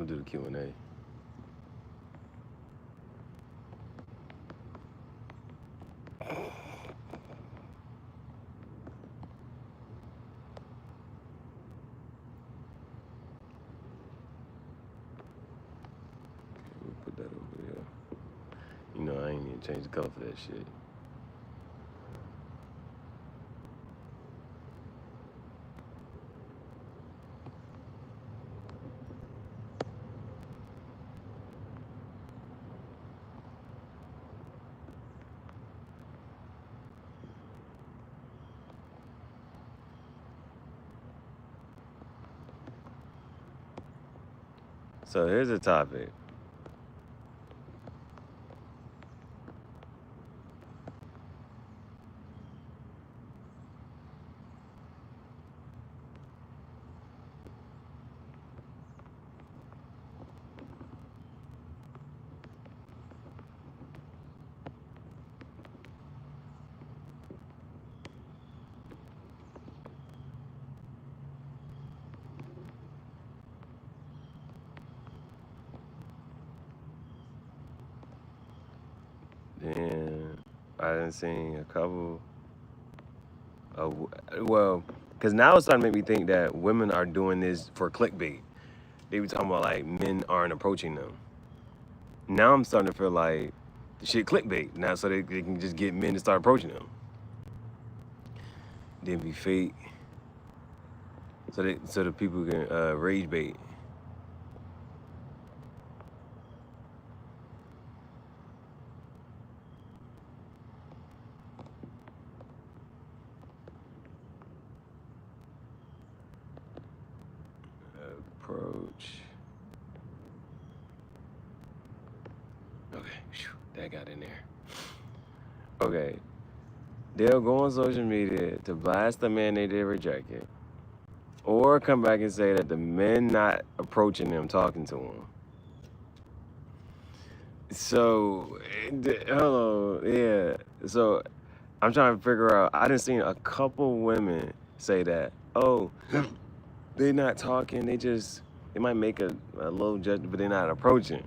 gonna do the Q&A. Put that over there. You know, I ain't even change the color for that shit. So here's a topic. And I done seen a couple of, well, because now it's starting to make me think that women are doing this for clickbait. They be talking about like men aren't approaching them. Now I'm starting to feel like the shit clickbait now, so they can just get men to start approaching them. Then be fake, so the people can rage bait. Approach. Okay, that got in there. Okay, they'll go on social media to blast the man they did rejected, or come back and say that the men not approaching them, talking to them. So, hello, yeah. So, I'm trying to figure out. I done seen a couple women say that, oh, they're not talking. They might make a low judgment, but they're not approaching.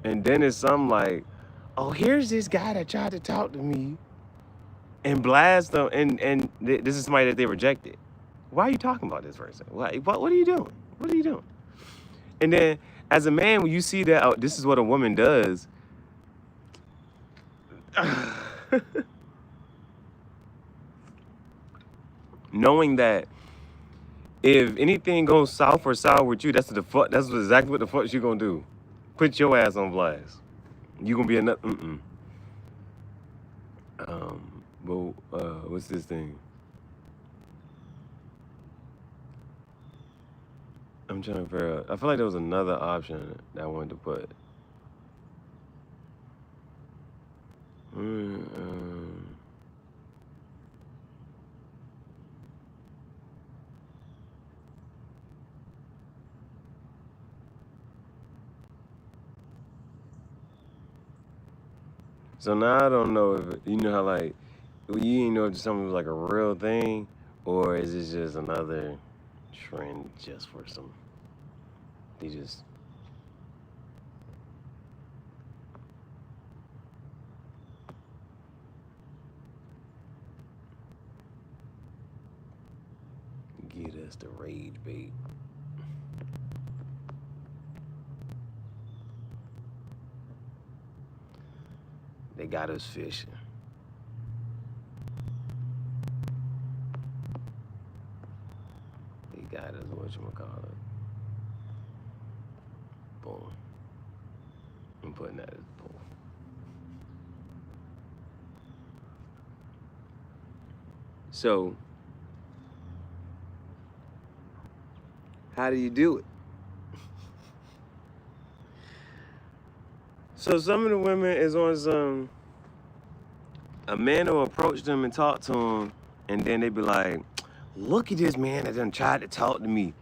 And then it's some like, oh, here's this guy that tried to talk to me, and blast them. And this is somebody that they rejected. Why are you talking about this person? What are you doing? What are you doing? And then, as a man, when you see that, oh, this is what a woman does. Knowing that if anything goes south or sour with you, that's exactly what the fuck you gonna do. Put your ass on blast. You gonna be another. What's this thing? I'm trying to figure out. I feel like there was another option that I wanted to put. So now I don't know if you know how like you didn't know if something was like a real thing, or is it just another trend just for some? They just. Get us the rage bait. They got us fishing. They got us, whatchamacallit. Boom. I'm putting that as boom. So, how do you do it? So some of the women is on some, a man will approach them and talk to them, and then they be like, look at this man that done tried to talk to me.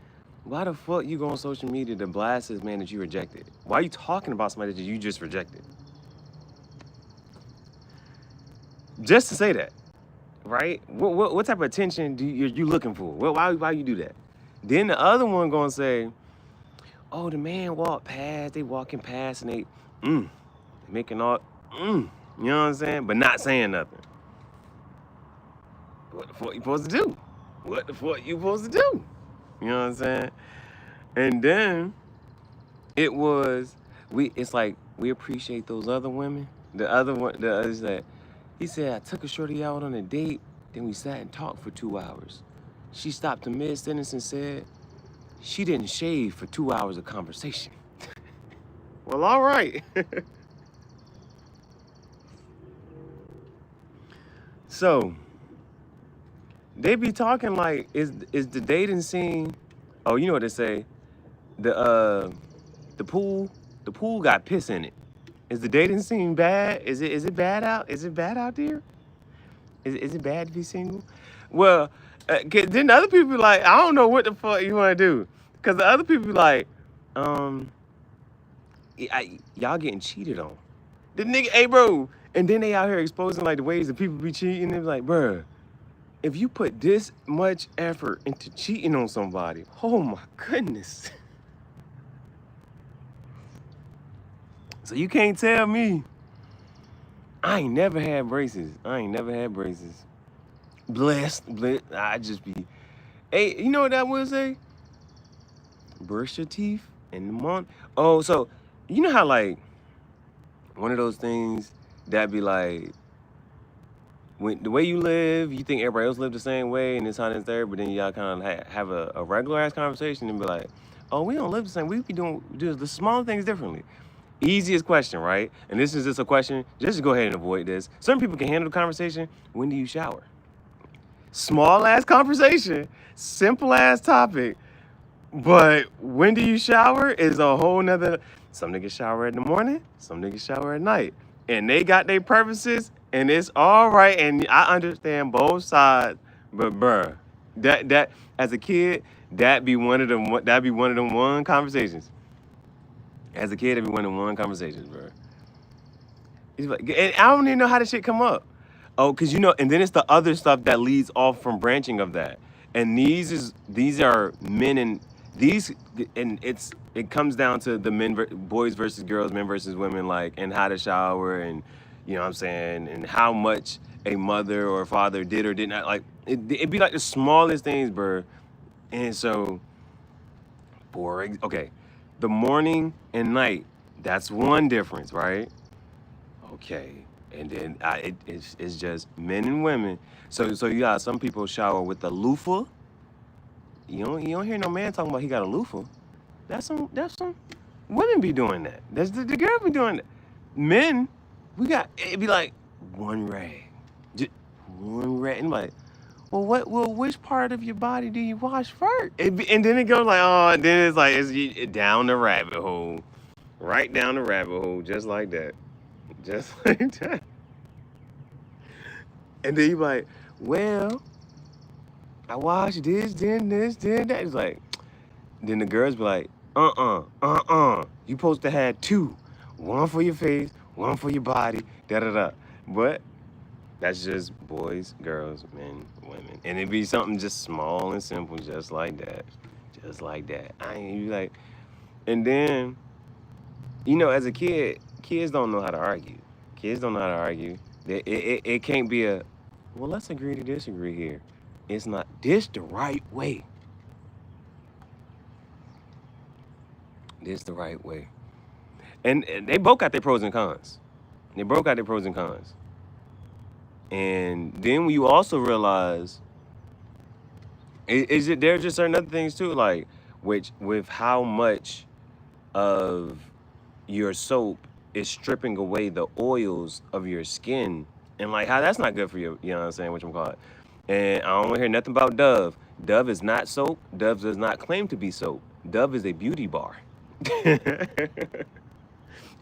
Why the fuck you go on social media to blast this man that you rejected? Why are you talking about somebody that you just rejected? Just to say that, right? What type of attention you looking for? Why you do that? Then the other one gonna say, Oh, the man walked past. They walking past and they making all you know what I'm saying, but not saying nothing. What the fuck you supposed to do? What the fuck you supposed to do? You know what I'm saying? And then it was it's like we appreciate those other women. The other one, the others that he said, I took a shorty out on a date, then we sat and talked for 2 hours. She stopped in mid-sentence and said she didn't shave for 2 hours of conversation. Well, all right. So they be talking like, is the dating scene? Oh, you know what they say? The pool got piss in it. Is the dating scene bad? Is it bad out? Is it bad out there? Is it bad to be single? Well, 'cause then the other people be like, I don't know what the fuck you want to do, cause the other people be like, um, y'all getting cheated on. The nigga, hey bro, and then they out here exposing like the ways that people be cheating. They be like, bruh, if you put this much effort into cheating on somebody, oh my goodness. So you can't tell me I ain't never had braces. Blessed. I just be, hey, you know what that would say? Brush your teeth in the morning. Oh, so you know how like one of those things that be like, when the way you live, you think everybody else live the same way, and it's how it's there, but then y'all kind of have a regular ass conversation and be like, oh, we don't live the same. We be doing the small things differently. Easiest question, right? And this is just a question. Just go ahead and avoid this. Certain people can handle the conversation. When do you shower? Small ass conversation, simple ass topic, but when do you shower is a whole nother. Some niggas shower in the morning, some niggas shower at night, and they got their purposes, and it's all right. And I understand both sides, but bruh, that as a kid, that be one of them one conversations. As a kid, that'd be one of them one conversations, bro. And I don't even know how this shit come up. Oh, cause you know, and then it's the other stuff that leads off from branching of that. And these are men and these, and it comes down to the boys versus girls, men versus women, like, and how to shower, and you know what I'm saying, and how much a mother or father did or did not, like it'd be like the smallest things, bro. And so, okay, the morning and night, that's one difference, right? Okay, and then it's just men and women. So you got some people shower with a loofah. You don't hear no man talking about he got a loofah. That's some women be doing that. That's the girl be doing that. Men, it'd be like one rag, just one rag. And like, well, which part of your body do you wash first? And then it goes like, oh, and then it's like down the rabbit hole, right down the rabbit hole, just like that. Just like that. And then you like, well, I watched this, then that. It's like, then the girls be like, you supposed to have two. One for your face, one for your body, da-da-da. But that's just boys, girls, men, women. And it'd be something just small and simple, just like that. Just like that. I ain't like, and then, as a kid, kids don't know how to argue. Kids don't know how to argue. It can't be well, let's agree to disagree here. It's not this the right way. This the right way. And they both got their pros and cons. And then when you also realize, there's just certain other things too, like with how much of your soap is stripping away the oils of your skin, and like how that's not good for you. You know what I'm saying? Whatchamacallit. And I don't want to hear nothing about Dove. Dove is not soap. Dove does not claim to be soap. Dove is a beauty bar.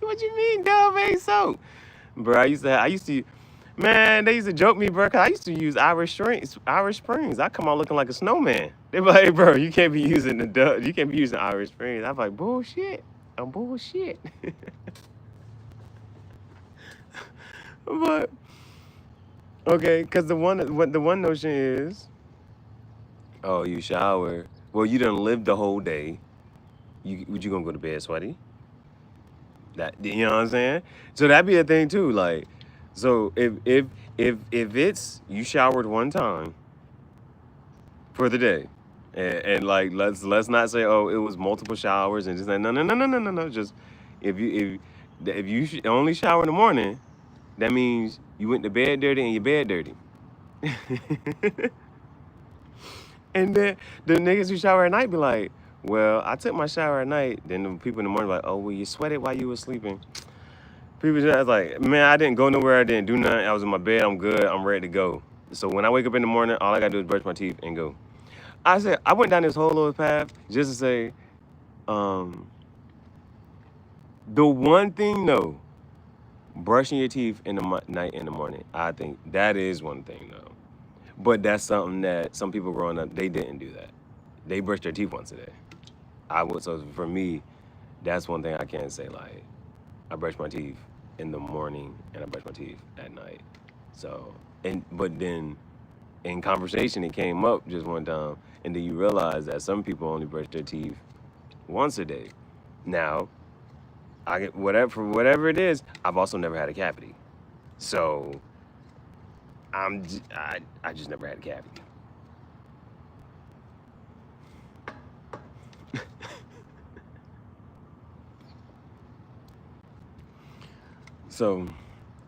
What you mean Dove ain't soap? Bro, I used to, man, they used to joke me, bro, 'cause I used to use Irish Springs. I come out looking like a snowman. They be like, hey, bro, you can't be using the Dove. You can't be using Irish Springs. I'm like, bullshit. I'm bullshit. But okay, because the one notion is, oh, you shower. Well, you done lived the whole day. would you gonna go to bed sweaty? That you know what I'm saying? So that'd be a thing too. Like, so if it's you showered one time for the day, and like let's not say oh it was multiple showers and just like no just if you only shower in the morning, that means you went to bed dirty and your bed dirty. And then the niggas who shower at night be like, well, I took my shower at night. Then the people in the morning be like, oh, well, you sweated while you were sleeping. People just like, man, I didn't go nowhere. I didn't do nothing. I was in my bed. I'm good. I'm ready to go. So when I wake up in the morning, all I gotta do is brush my teeth and go. I said I went down this whole little path just to say, um, the one thing though, brushing your teeth in the night and the morning. I think that is one thing though. But that's something that some people growing up they didn't do that. They brushed their teeth once a day. I would so for me, that's one thing I can't say like I brush my teeth in the morning and I brush my teeth at night. So but then in conversation it came up just one time and then you realize that some people only brush their teeth once a day. Now, I get whatever it is, I've also never had a cavity. So I just never had a cavity. So,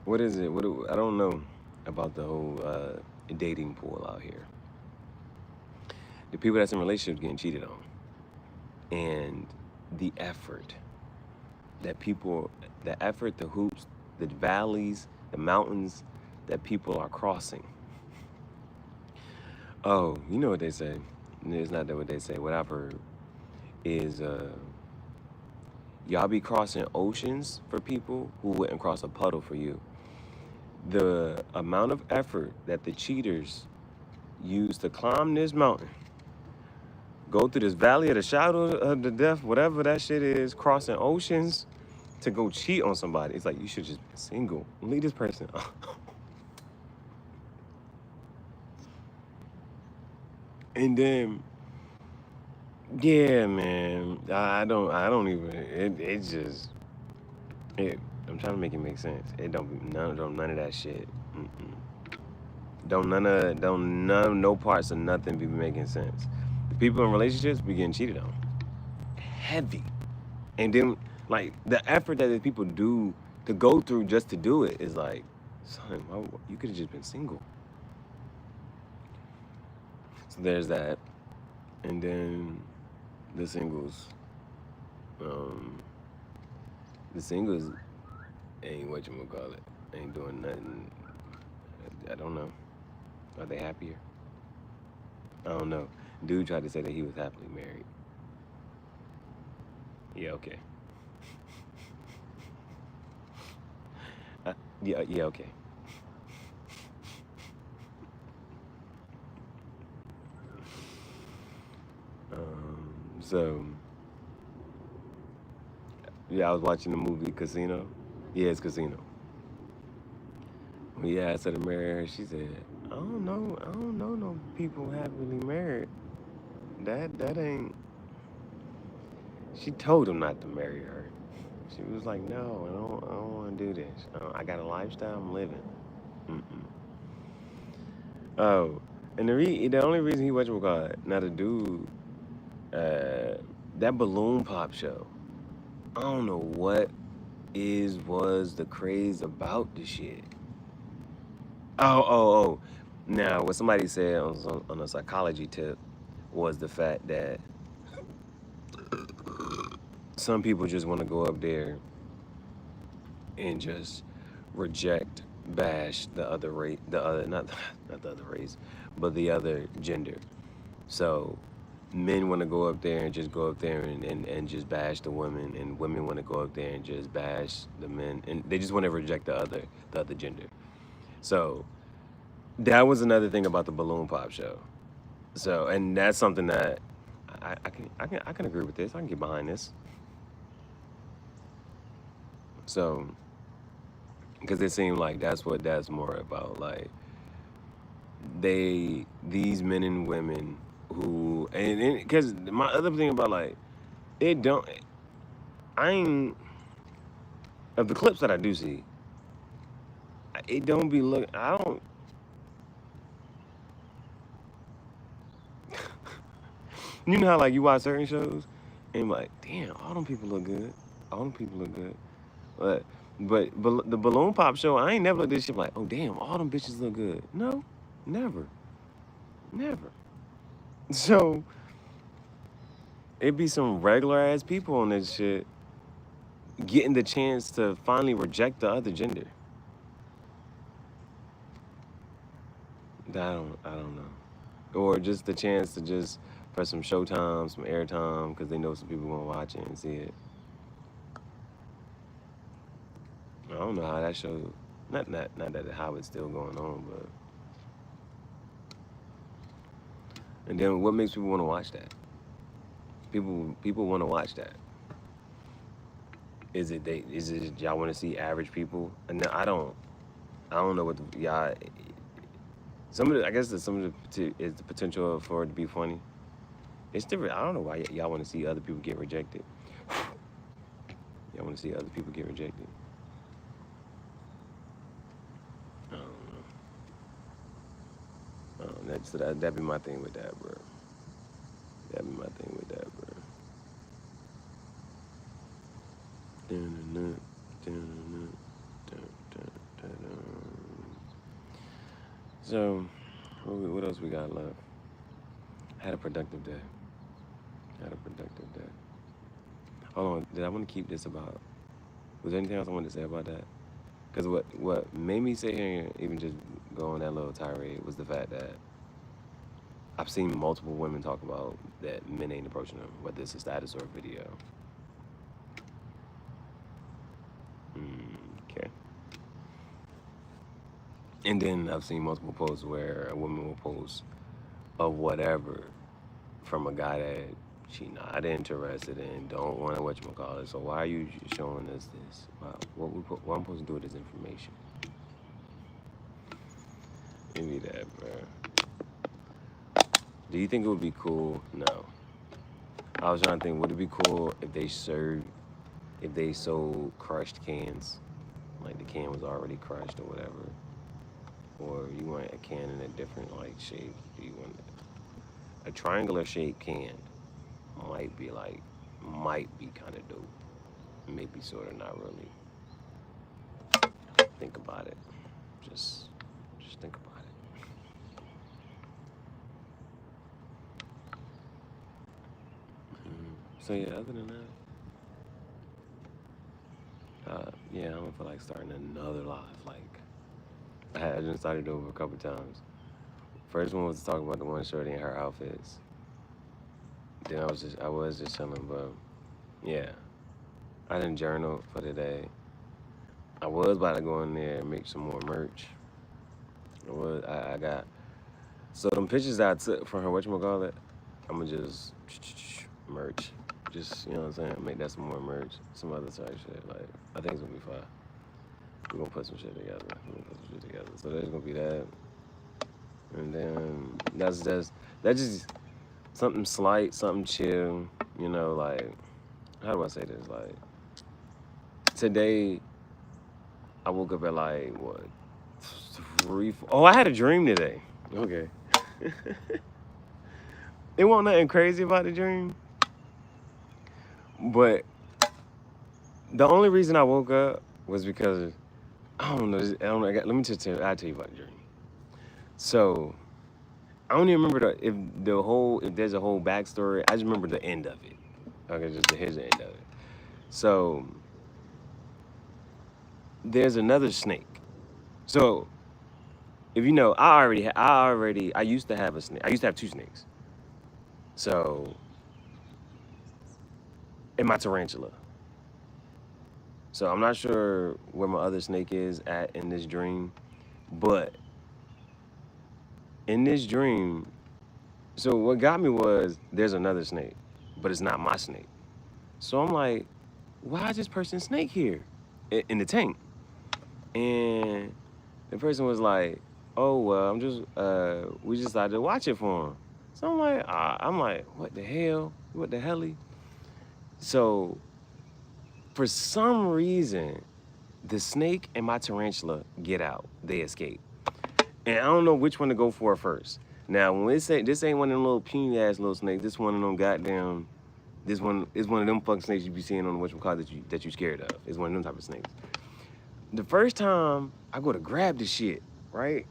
what is it? I don't know about the whole dating pool out here. The people that's in relationships getting cheated on, and the effort that people, the effort, the hoops, the valleys, the mountains that people are crossing. Oh, you know what they say? It's not that what they say. What I've heard is y'all be crossing oceans for people who wouldn't cross a puddle for you. The amount of effort that the cheaters use to climb this mountain, go through this valley of the shadow of the death, whatever that shit is, crossing oceans to go cheat on somebody. It's like you should just be single. Leave this person. And then, yeah, man, I don't even. It's just. I'm trying to make it make sense. It don't none of that shit. Mm-mm. No parts of nothing be making sense. The people in relationships be getting cheated on, heavy, and then like the effort that the people do to go through just to do it is like, son, you could have just been single. So there's that, and then the singles. The singles ain't whatchamacallit, ain't doing nothing. I don't know. Are they happier? I don't know. Dude tried to say that he was happily married. Yeah, okay. Yeah, okay. So, yeah, I was watching the movie Casino. Yeah, it's Casino. When he asked her to marry her, she said, I don't know no people happily married. That ain't. She told him not to marry her. She was like, no, I don't want to do this. I got a lifestyle I'm living. Mm-mm. Oh, and the only reason he wasn't God, not a dude, that balloon pop show. I don't know what was the craze about the shit. Oh. Now, what somebody said on a psychology tip was the fact that some people just want to go up there and just reject, bash the other race, the other not the other race, but the other gender. So men want to go up there and just go up there and just bash the women, and women want to go up there and just bash the men, and they just want to reject the other gender. So that was another thing about the balloon pop show. So, and that's something that I can agree with this. I can get behind this. So, because it seemed like that's what that's more about. Like these men and women who, and because my other thing about like It don't. I ain't of the clips that I do see. It don't be look. I don't. You know how like you watch certain shows and you're like, damn, all them people look good. All them people look good. But but the balloon pop show, I ain't never looked at this shit like, oh damn, all them bitches look good. No, never, never. So it be some regular ass people on this shit getting the chance to finally reject the other gender. I don't know. Or just the chance to just for some showtime, some airtime, because they know some people gonna watch it and see it. I don't know how that show, not that how it's still going on, but and then what makes people want to watch that? People want to watch that. Is it y'all want to see average people? And I don't know what the y'all. Some of the I guess that some of is the potential for it to be funny. It's different. I don't know why y'all want to see other people get rejected. Y'all want to see other people get rejected. I don't know. That'd be my thing with that, bro. That'd be my thing with that, bro. Dun-dun-dun, dun-dun-dun, dun-dun-dun-dun. So, what else we got left? Had a productive day. Had a productive day. Hold on, did I want to keep this about? Was there anything else I wanted to say about that? Because what made me sit here and even just go on that little tirade was the fact that I've seen multiple women talk about that men ain't approaching them, whether it's a status or a video. Okay. And then I've seen multiple posts where a woman will post of whatever from a guy that she not interested in, don't want to whatchamacallit. So why are you showing us this? What I'm supposed to do with this information? Give me that, bro. Do you think it would be cool? No. I was trying to think, would it be cool if they sold crushed cans? Like the can was already crushed or whatever. Or you want a can in a different like shape? Do you want a triangular shaped can? Might be kind of dope. Maybe sort of, not really. Think about it. Just think about it. So yeah, other than that, yeah, I don't feel like starting another live. Like I just started over a couple times. First one was to talk about the one shorty and her outfits. Then I was just chilling, but yeah, I didn't journal for today. I was about to go in there and make some more merch. I got so them pictures that I took from her whatchamacallit, I'ma just merch. Just, you know what I'm saying? Make that some more merch, some other type shit. Like, I think it's gonna be fine. We're gonna put some shit together. So there's gonna be that. And then that's just something slight, something chill, you know, like, how do I say this? Like, today, I woke up at like, what, 3, 4, oh, I had a dream today. Okay. It wasn't nothing crazy about the dream, but the only reason I woke up was because, I don't know, let me just tell you about the dream. So, I don't even remember if there's a whole backstory. I just remember the end of it. Okay, here's the end of it. So there's another snake. So if you know, I used to have a snake. I used to have 2 snakes. So and my tarantula. So I'm not sure where my other snake is at in this dream, but in this dream, so what got me was there's another snake, but it's not my snake. So I'm like, why is this person's snake here in the tank? And the person was like, oh, well, we just decided to watch it for him. So I'm like, what the hell? What the helly? So for some reason, the snake and my tarantula get out. They escape. And I don't know which one to go for first. Now, when they say this ain't one of them little puny ass little snakes, this one of them goddamn, this one is one of them fucking snakes you be seeing on the whatchamacallit that you scared of. It's one of them type of snakes. The first time I go to grab the shit, right?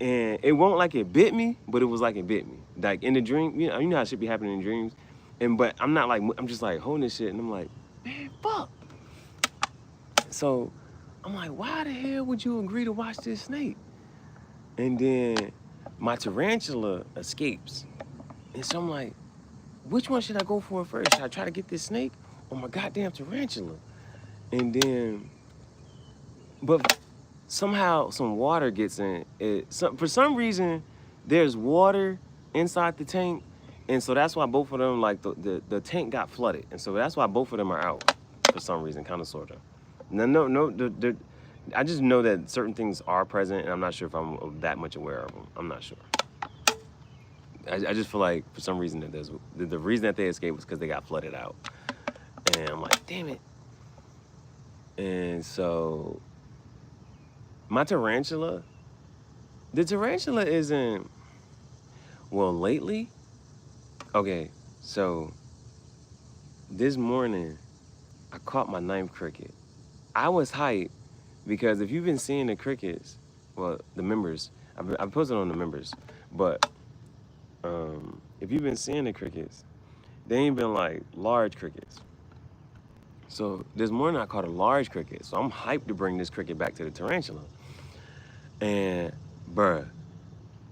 And it won't like it bit me, but it was like it bit me. Like in the dream, you know how shit be happening in dreams. But I'm not like, I'm just like holding this shit and I'm like, man, fuck. So I'm like, why the hell would you agree to watch this snake? And then my tarantula escapes. And so I'm like, which one should I go for first? Should I try to get this snake or my goddamn tarantula? And then, but somehow some water gets in it. For some reason, there's water inside the tank. And so that's why both of them, like the tank got flooded. And so that's why both of them are out for some reason, kind of, sort of. No, I just know that certain things are present, and I'm not sure if I'm that much aware of them. I'm not sure. I just feel like for some reason that the reason that they escaped was because they got flooded out. And I'm like, damn it. And so my tarantula, the tarantula isn't, well, lately, okay, so this morning I caught my 9th cricket. I was hyped because if you've been seeing the crickets, well, the members, I've posted on the members, but if you've been seeing the crickets, they ain't been like large crickets. So this morning I caught a large cricket, so I'm hyped to bring this cricket back to the tarantula. And bruh,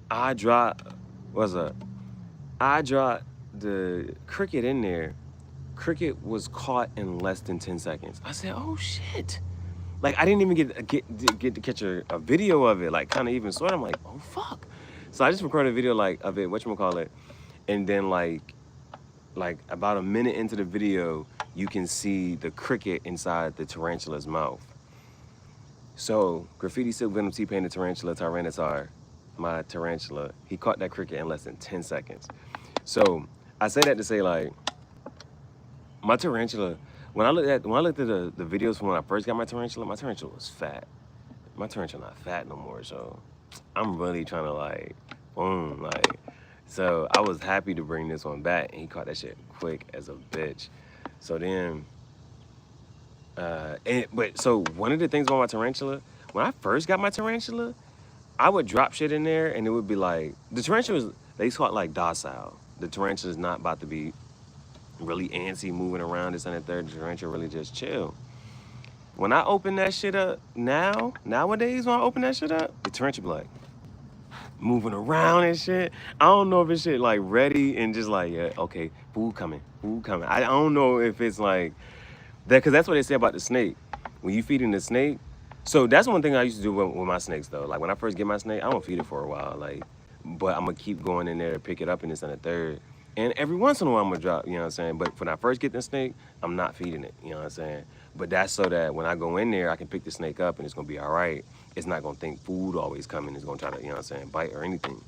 I dropped the cricket in there. Cricket was caught in less than 10 seconds. I said, oh shit. Like, I didn't even get to catch a video of it, like, kind of even sort of. I'm like, oh, fuck. So I just recorded a video, like, of it, whatchamacallit, and then, like about a minute into the video, you can see the cricket inside the tarantula's mouth. So, Graffiti Silk Venom T-Pain the Tarantula Tyranitar, my tarantula, he caught that cricket in less than 10 seconds. So, I say that to say, like, my tarantula, when I looked at the videos from when I first got my tarantula was fat. My tarantula not fat no more, so I'm really trying to like, boom, like. So I was happy to bring this one back, and he caught that shit quick as a bitch. So then, so one of the things about my tarantula, when I first got my tarantula, I would drop shit in there, and it would be like, the tarantulas, they caught like docile. The tarantula's not about to be really antsy, moving around this and the third. The tarantula really just chill. When I open that shit up nowadays when I open that shit up, the tarantula be like moving around and shit. I don't know if it's shit like ready and just like, yeah, okay, food coming. I don't know if it's like that, because that's what they say about the snake. When you feeding the snake, so that's one thing I used to do with my snakes though. Like when I first get my snake, I don't feed it for a while, like, but I'm gonna keep going in there to pick it up and this and the third. And every once in a while I'm gonna drop, you know what I'm saying? But when I first get the snake, I'm not feeding it, you know what I'm saying? But that's so that when I go in there, I can pick the snake up and it's gonna be all right. It's not gonna think food always coming. It's gonna try to, you know what I'm saying, bite or anything.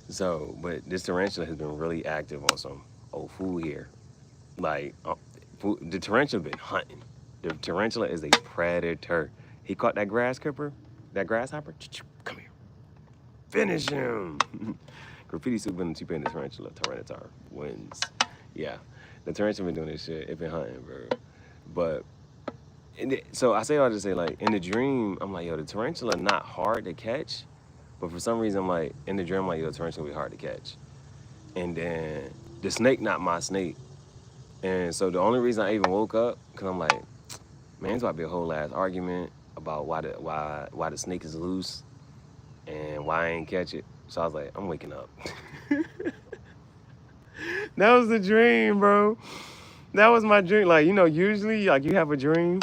So, but this tarantula has been really active on some old food here. Like, the tarantula been hunting. The tarantula is a predator. He caught that grasshopper. Come here. Finish him. Graffiti Soup and T-Pain the Tarantula Tyranitar wins. Yeah, the tarantula been doing this shit. It been hunting, bro. But, so I say all to say, like, in the dream, I'm like, yo, the tarantula not hard to catch. But for some reason, I'm like, in the dream, I'm like, yo, the tarantula be hard to catch. And then the snake not my snake. And so the only reason I even woke up, because I'm like, man, it's about to be a whole ass argument about why the snake is loose and why I ain't catch it. So I was like, I'm waking up. That was the dream, bro. That was my dream. Like, you know, usually, like, you have a dream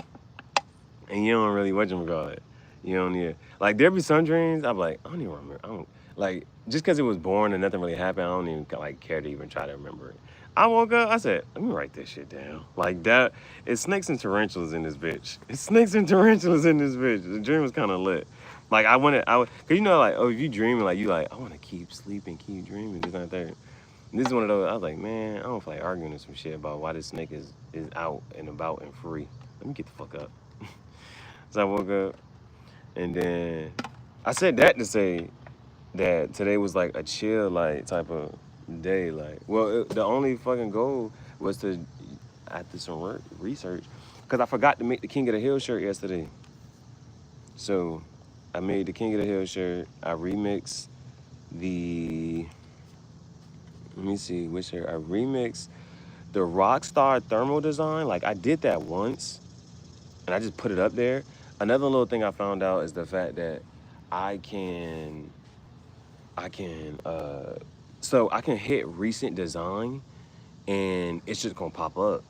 and you don't really, whatchamacallit, you don't need, like, there be some dreams, I'm like, I don't even remember. Like, just because it was boring and nothing really happened, I don't even, like, care to even try to remember it. I woke up, I said, let me write this shit down. Like that, it's snakes and tarantulas in this bitch. The dream was kind of lit. Like cause you know, like, oh, if you dreaming, like, you like, I want to keep sleeping, keep dreaming, this and that. This is one of those. I was like, man, I don't feel like arguing with some shit about why this snake is out and about and free. Let me get the fuck up. So I woke up, and then I said that to say that today was like a chill, like type of day. Like, well, the only fucking goal was to, after some research, because I forgot to make the King of the Hill shirt yesterday. So I made the King of the Hill shirt. I remixed the, let me see which shirt. I remixed the Rockstar thermal design. Like, I did that once, and I just put it up there. Another little thing I found out is the fact that I can, so I can hit recent design, and it's just gonna pop up,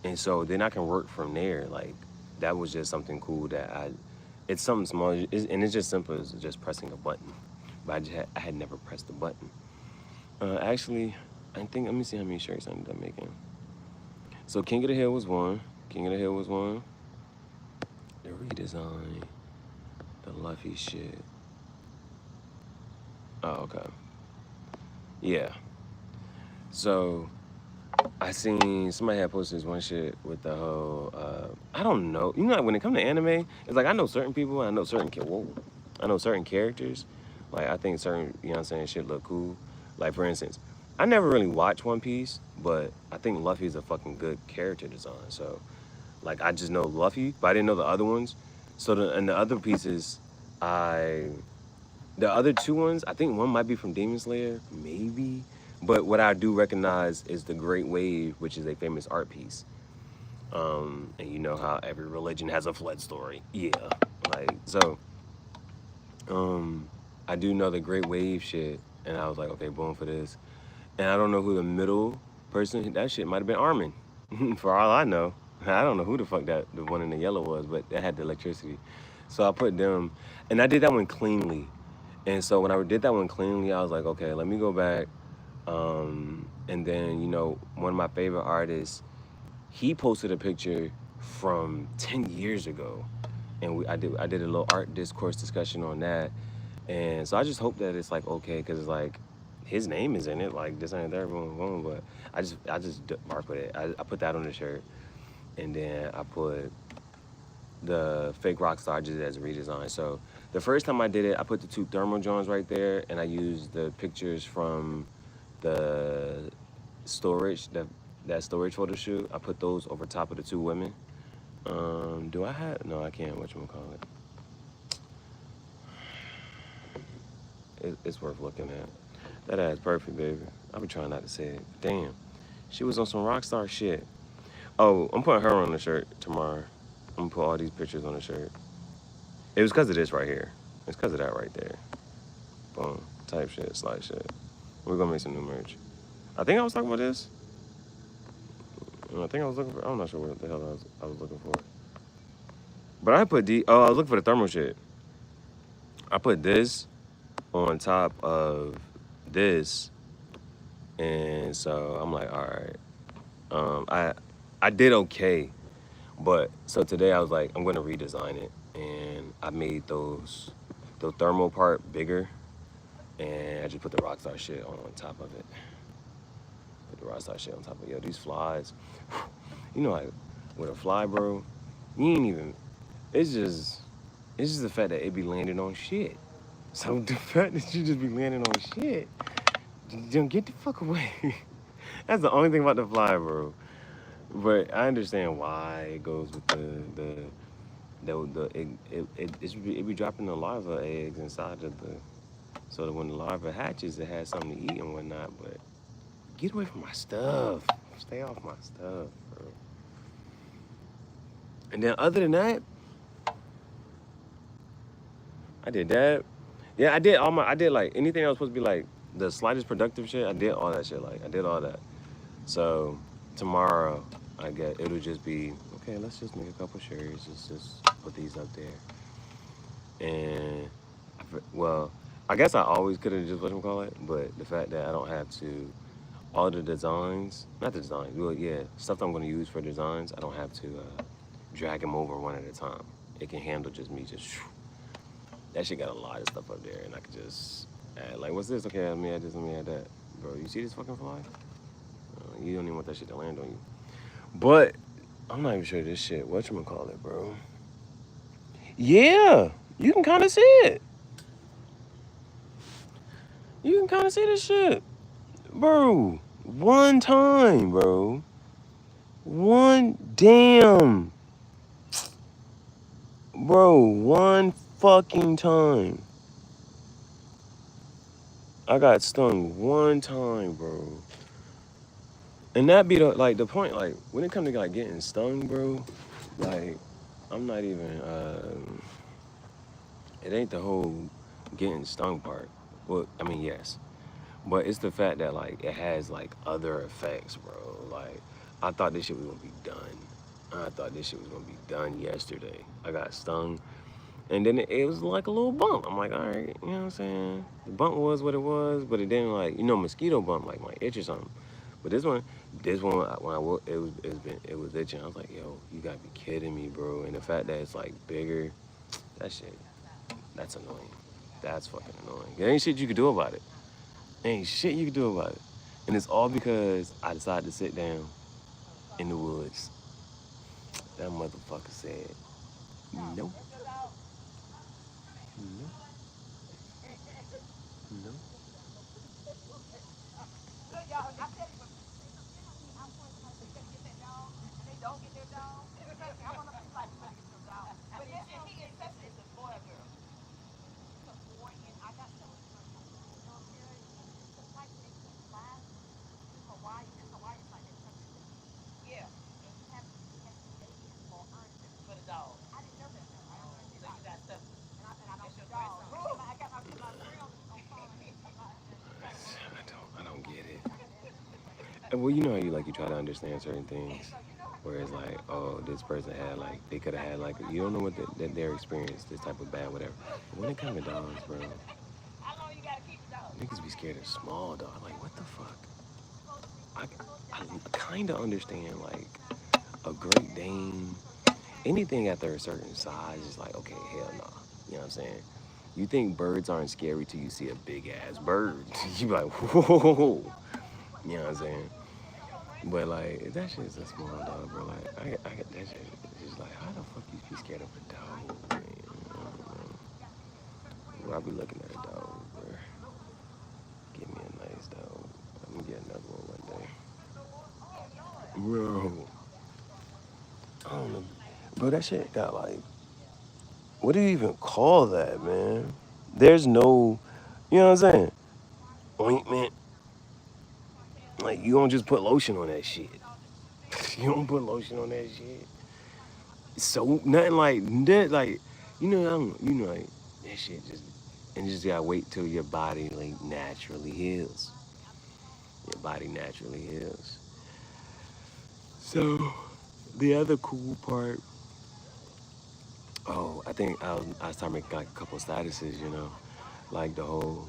and so then I can work from there. Like, that was just something cool that it's something small, and it's just simple as just pressing a button. But I had never pressed the button. Actually, I think, let me see how many shirts I ended up making. So King of the Hill was one. King of the Hill was one. The redesign, the Luffy shit. Oh, okay. Yeah. So I seen somebody had posted this one shit with the whole, I don't know. You know, when it comes to anime, it's like I know certain people, I know certain characters. Like, I think certain, you know what I'm saying, shit look cool. Like, for instance, I never really watched One Piece, but I think Luffy's a fucking good character design. So, like, I just know Luffy, but I didn't know the other ones. So, and the other pieces, the other two ones, I think one might be from Demon Slayer, maybe. But what I do recognize is the Great Wave, which is a famous art piece. And you know how every religion has a flood story. Yeah. Like, so, I do know the Great Wave shit. And I was like, okay, boom for this. And I don't know who the middle person, that shit might have been Armin. For all I know. I don't know who the fuck the one in the yellow was, but that had the electricity. So I put them, and I did that one cleanly. And so when I did that one cleanly, I was like, okay, let me go back. And then, you know, one of my favorite artists, he posted a picture from 10 years ago. And I did a little art discourse discussion on that. And so I just hope that it's like, okay, because it's like, his name is in it, like this ain't there, boom, boom. But I just mark with it. I put that on the shirt. And then I put the fake Rockstar just as a redesign. So the first time I did it, I put the two thermal joints right there, and I used the pictures from the storage, that storage photo shoot. I put those over top of the two women. Do I have? No, I can't. Whatchamacallit? It's worth looking at. That ass perfect, baby. I be trying not to say it. Damn, she was on some Rockstar shit. Oh, I'm putting her on the shirt tomorrow. I'm gonna put all these pictures on the shirt. It was because of this right here. It's because of that right there. Boom. Type shit, slide shit. We're gonna make some new merch. I think I was talking about this. I think I was looking for, I'm not sure what the hell I was looking for. But I put I was looking for the thermal shit. I put this on top of this. And so I'm like, all right. I did okay. But so today I was like, I'm gonna redesign it. And I made the thermal part bigger. And I just put the Rockstar shit on top of it. Put the Rockstar shit on top of it. Yo, these flies. You know, like, with a fly, bro, you ain't even, it's just the fact that it be landing on shit. So the fact that you just be landing on shit, don't get the fuck away. That's the only thing about the fly, bro. But I understand why it goes with it be dropping the larva eggs inside of the, so that when the larva hatches, it has something to eat and whatnot. But get away from my stuff. Stay off my stuff, bro. And then other than that, I did that. Yeah, I did like anything that was supposed to be like the slightest productive shit. I did all that shit. Like, I did all that. So tomorrow, I guess it'll just be, okay, let's just make a couple shirts. Let's just put these up there. And, well, I guess I always could have just whatchamacallit, but the fact that I don't have to, all the designs, not the designs, well, yeah, stuff that I'm going to use for designs, I don't have to drag them over one at a time. It can handle just me just, that shit got a lot of stuff up there, and I could just add, like, what's this? Okay, let me add this, let me add that. Bro, you see this fucking fly? You don't even want that shit to land on you. But I'm not even sure this shit, whatchamacallit, bro. Yeah, you can kind of see it. You can kind of see this shit. Bro, one time, bro. One damn. Bro, one fucking time. I got stung one time, bro. And that be the point, like, when it comes to like getting stung, bro, like, I'm not even, it ain't the whole getting stung part. Well, I mean, yes. But it's the fact that, like, it has, like, other effects, bro. Like, I thought this shit was gonna be done. I thought this shit was gonna be done yesterday. I got stung. And then it was like a little bump. I'm like, all right, you know what I'm saying? The bump was what it was, but it didn't like, mosquito bump like my itch or something. But this one, when I woke, it was itching. I was like, yo, you gotta be kidding me, bro. And the fact that it's like bigger, that shit, that's annoying. That's fucking annoying. There ain't shit you could do about it. Ain't shit you could do about it. And it's all because I decided to sit down in the woods. That motherfucker said, nope, nope, nope. I don't get it. Well, you know how you try to understand certain things, where it's like, oh, this person had like they could have had like you don't know what their experience, this type of bad whatever. But when it comes to dogs, bro, niggas be scared of small dogs. Like what the fuck? I I kind of understand like a Great Dane, anything after a certain size is like okay, hell nah. You know what I'm saying? You think birds aren't scary till you see a big ass bird. You be like, whoa. You know what I'm saying? But like that shit is a small dog, bro. Like I get that shit. It's just like how the fuck you be scared of a dog, man? I don't know. Bro, I be looking at a dog, bro. Give me a nice dog. I'm gonna get another one day. Bro, I don't know. Bro, that shit got like, what do you even call that, man? There's no, you know what I'm saying? Ointment. Like you don't just put lotion on that shit. You don't put lotion on that shit. So nothing like that, like like that shit just and you just gotta wait till your body like naturally heals. Your body naturally heals. So the other cool part, oh, I think I started making like a couple statuses, like the whole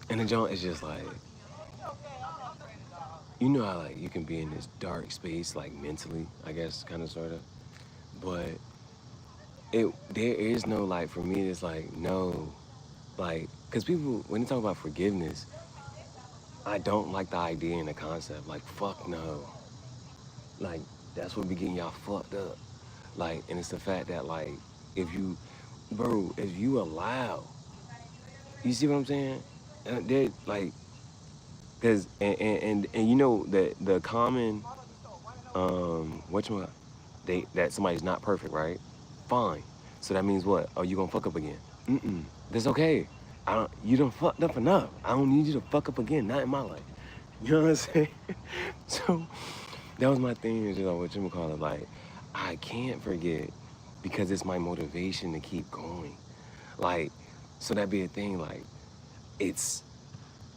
and the joint is just like how like you can be in this dark space like mentally, I guess, kind of sort of, but there is no like for me it's like no like because people when they talk about forgiveness I don't like the idea and the concept. Like, fuck no. Like, that's what be getting y'all fucked up. Like, and it's the fact that, like, if you, bro, if you allow, you see what I'm saying? They like, cause, and you know that the common, that somebody's not perfect, right? Fine. So that means what? Oh, you gonna fuck up again? Mm-mm. That's okay. You done fucked up enough. I don't need you to fuck up again. Not in my life. You know what I'm saying? So that was my thing. Is just like what you call it. Like I can't forget because it's my motivation to keep going. Like so that be a thing. Like it's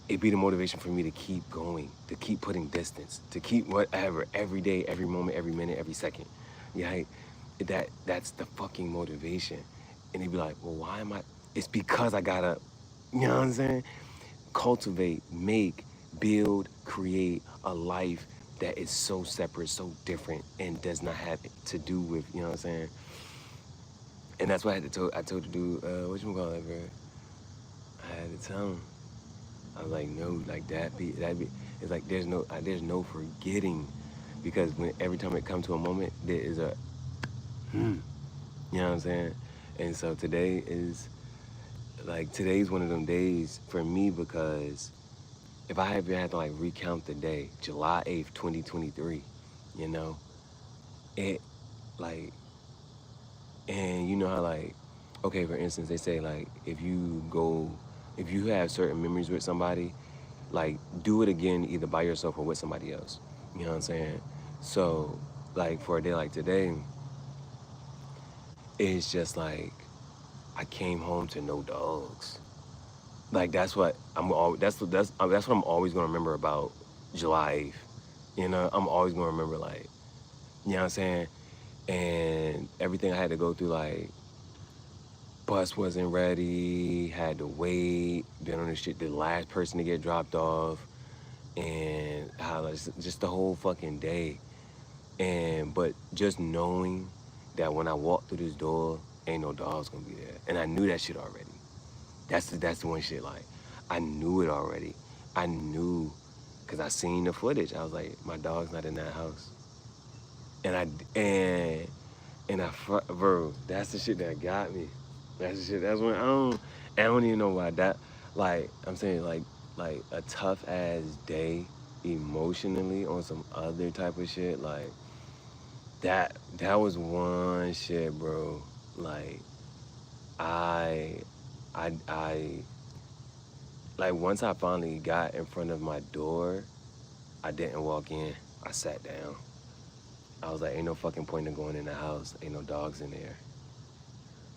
it be the motivation for me to keep going, to keep putting distance, to keep whatever every day, every moment, every minute, every second. Yeah, that's the fucking motivation. And they'd be like, well, why am I? It's because I gotta, you know what I'm saying? Cultivate, make, build, create a life that is so separate, so different, and does not have to do with, you know what I'm saying? And that's why I told the dude, what you call it, bro? I had to tell him. I was like, no, like it's like there's no forgetting, because every time it comes to a moment, there is a, you know what I'm saying? And so today's one of them days for me, because if I ever had to like recount the day, July 8th, 2023, you know, it like, and you know how like, okay, for instance, they say like if you have certain memories with somebody, like do it again either by yourself or with somebody else. You know what I'm saying? So like for a day like today, it's just like I came home to no dogs. Like that's what what I'm always gonna remember about July 8th. You know, I'm always gonna remember like, you know what I'm saying? And everything I had to go through, like bus wasn't ready, had to wait, been on the shit, the last person to get dropped off, and how like, just the whole fucking day. And but just knowing that when I walk through this door, ain't no dogs gonna be there, and I knew that shit already. That's the one shit, like I knew it already. I knew, cause I seen the footage. I was like, my dog's not in that house, and bro, that's the shit that got me. That's the shit. That's when I don't even know why that. Like I'm saying, like a tough ass day emotionally on some other type of shit. Like that was one shit, bro. Like I, I like once I finally got in front of my door, I didn't walk in. I sat down. I was like, ain't no fucking point in going in the house. Ain't no dogs in there.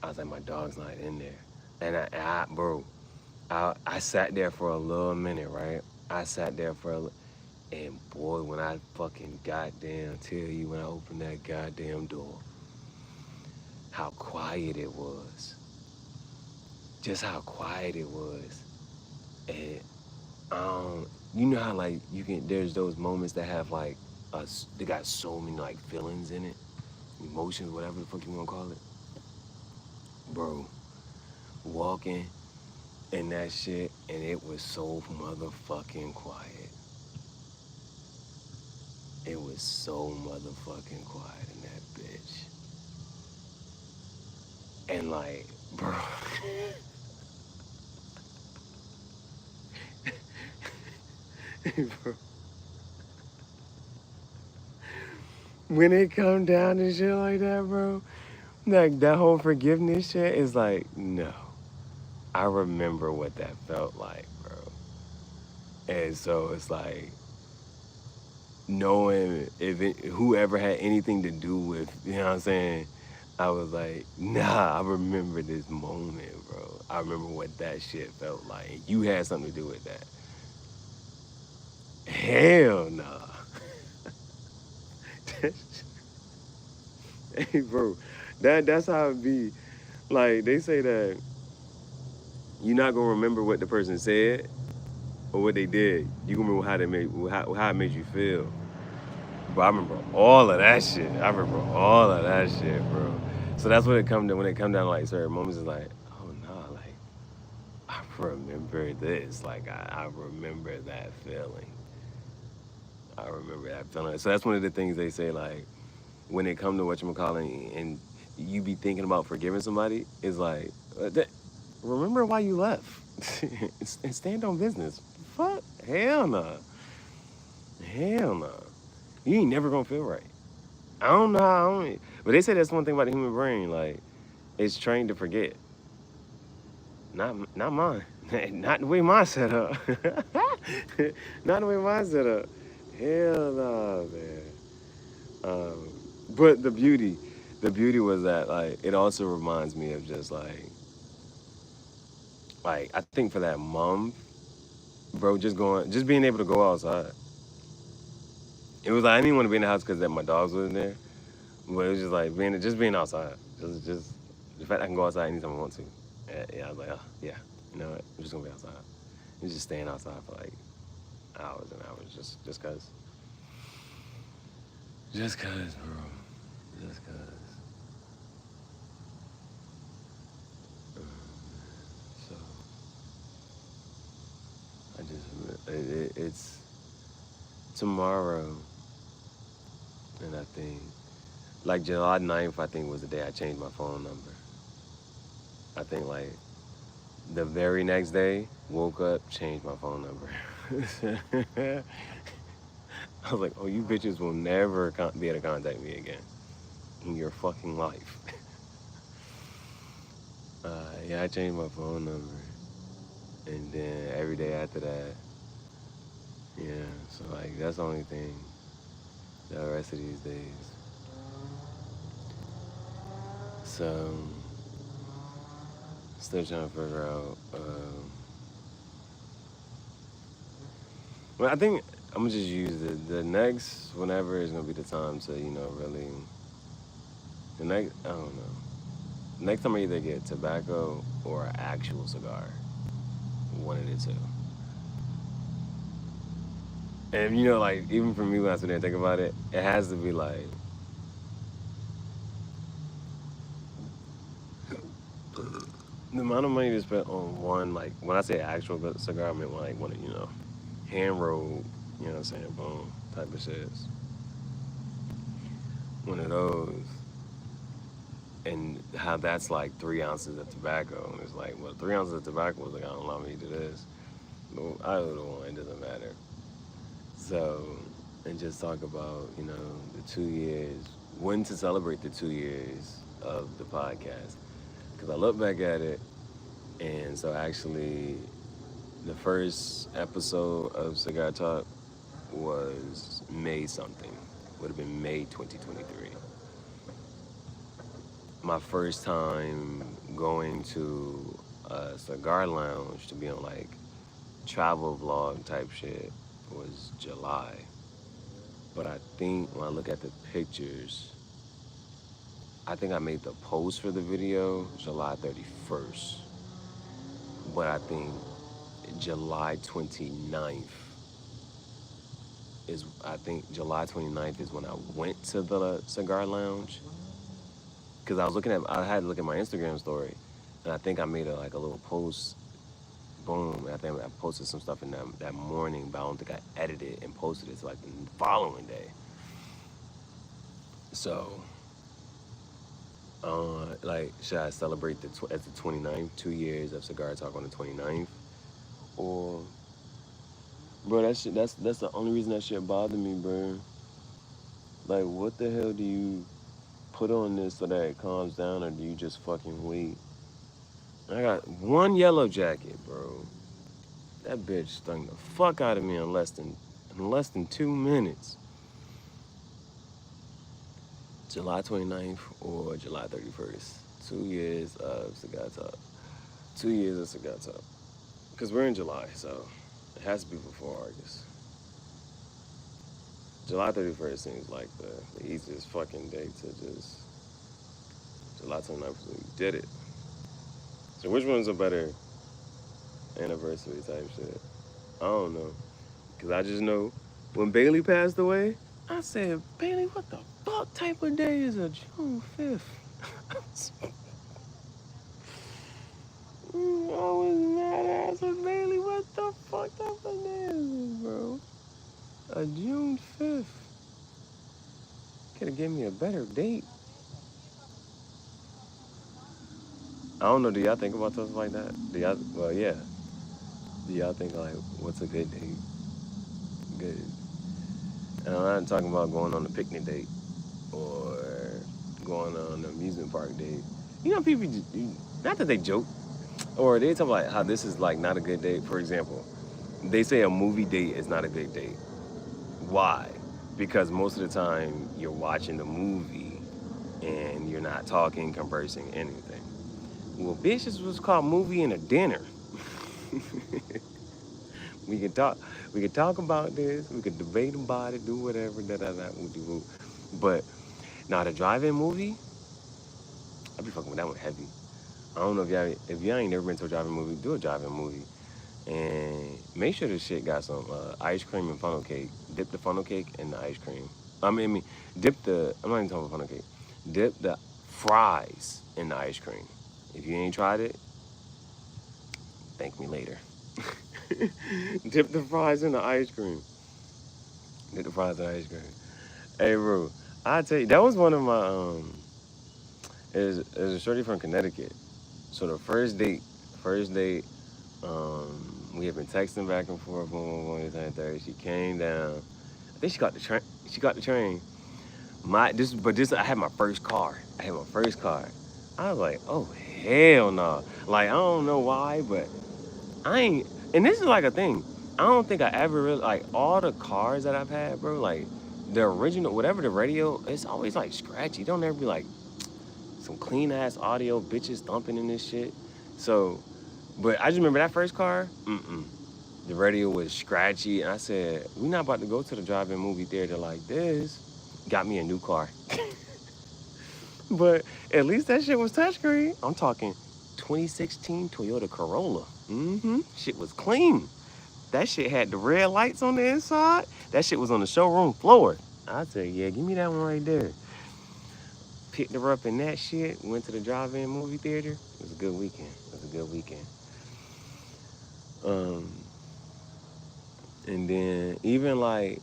I was like, my dog's not in there. And bro, I sat there for a little minute, right? I sat there and boy, when I fucking goddamn tell you, when I opened that goddamn door, how quiet it was. Just how quiet it was. And you know how like there's those moments that have like they got so many like feelings in it, emotions, whatever the fuck you wanna call it. Bro, walking in that shit, and it was so motherfucking quiet. It was so motherfucking quiet in that bitch. And like, bro, bro, when it come down to shit like that, bro, like that whole forgiveness shit is like, no. I remember what that felt like, bro. And so it's like knowing whoever had anything to do with, you know what I'm saying? I was like, nah, I remember this moment, bro. I remember what that shit felt like. You had something to do with that. Hell nah. Hey, bro, that's how it be. Like they say that you're not gonna remember what the person said or what they did. You gonna remember how it made you feel. But I remember all of that shit. I remember all of that shit, bro. So that's when it come down to like certain moments. It's like, oh no, like I remember this. Like I remember that feeling. I remember that feeling. So that's one of the things they say. Like when it come to whatchamacallit, and you be thinking about forgiving somebody, is like, remember why you left and stand on business. Fuck, hell no, hell no. You ain't never gonna feel right. I don't know how, but they say that's one thing about the human brain. Like, it's trained to forget. Not mine. Not the way mine set up. Not the way mine set up. Hell no, man. But the beauty was that like it also reminds me of just like I think for that month, bro, just being able to go outside. It was like I didn't want to be in the house because that my dogs was in there, but it was just like being outside. Just the fact I can go outside anytime I want to. Yeah, I was like, oh, yeah, you know what? I'm just gonna be outside. And just staying outside for like hours and hours, just cause, bro, just cause. So I It's tomorrow, and I think like July 9th, I think was the day I changed my phone number. I think like the very next day, woke up, changed my phone number. I was like, oh, you bitches will never be able to contact me again in your fucking life. Yeah, I changed my phone number. And then every day after that, yeah, so like that's the only thing the rest of these days. So, still trying to figure out. Well, I think I'm gonna just use the next whenever is gonna be the time to really the next I don't know. Next time I either get tobacco or an actual cigar, one of the two. And like even for me when I sit there and think about it, it has to be like the amount of money to spend on one. Like when I say actual good cigar, I mean like one of hand rolled, what I'm saying, boom type of shits. One of those. And how that's like 3 ounces of tobacco. And it's like, well, 3 ounces of tobacco is like, I don't allow me to do this. But I do the one, it doesn't matter. So, and just talk about, the 2 years, when to celebrate the 2 years of the podcast. Because I look back at it, and so actually, the first episode of Cigar Talk was May something. Would have been May 2023. My first time going to a cigar lounge to be on like travel vlog type shit was July. But I think when I look at the pictures, I think I made the post for the video July 31st. But I think July 29th July 29th is when I went to the cigar lounge. Because I had to look at my Instagram story, and I think I made a little post, boom, and I think I posted some stuff in that morning, but I don't think I edited and posted it till like the following day. So, like, should I celebrate at the 29th, 2 years of Cigar Talk on the 29th? Or, bro, that's the only reason that shit bothered me, bro. Like, what the hell do you put on this so that it calms down, or do you just fucking wait? I got one yellow jacket, bro. That bitch stung the fuck out of me in less than 2 minutes. July 29th or July 31st. 2 years of Cigar Talk. 2 years of Cigar Talk. Because we're in July, so it has to be before August. July 31st seems like the easiest fucking day to just... July 29th, we did it. So which one's a better anniversary type shit? I don't know. Because I just know when Bailey passed away, I said, Bailey, what the fuck type of day is a June 5th? I was mad ass with Bailey. What the fuck type of day is this, bro? A June 5th. Could have given me a better date. I don't know, do y'all think about stuff like that? Well, yeah. Do y'all think, like, what's a good date? Good. And I'm not talking about going on a picnic date or going on an amusement park date. People, not that they joke, or they talk about how this is, like, not a good date. For example, they say a movie date is not a good date. Why? Because most of the time you're watching the movie and you're not talking, conversing, anything. Well, bitch, this was called movie and a dinner. We can talk about this. We could debate about it, do whatever, woo. But now the drive-in movie, I be fucking with that one heavy. I don't know if y'all ain't never been to a drive-in movie, do a drive-in movie, and make sure this shit got some ice cream and funnel cake. Dip the funnel cake in the ice cream. I'm not even talking about funnel cake. Dip the fries in the ice cream. If you ain't tried it, thank me later. Dip the fries in the ice cream. Dip the fries in the ice cream. Hey, bro, I tell you, that was one of my is a shorty from Connecticut. So the first date, we had been texting back and forth, boom, boom, boom, this and that. She came down. I think she got the train. She got the train. I had my first car. I had my first car. I was like, oh hell no. Like I don't know why, but I ain't. And this is like a thing. I don't think I ever really like all the cars that I've had, bro. Like the original, whatever the radio, it's always like scratchy. Don't ever be like some clean ass audio, bitches thumping in this shit. So, but I just remember that first car. The radio was scratchy, and I said, "We not about to go to the drive-in movie theater like this." Got me a new car, but at least that shit was touchscreen. I'm talking 2016 Toyota Corolla. Shit was clean. That shit had the red lights on the inside. That shit was on the showroom floor. I said, "Yeah, give me that one right there." Picked her up in that shit. Went to the drive-in movie theater. It was a good weekend. It was a good weekend. And then even like,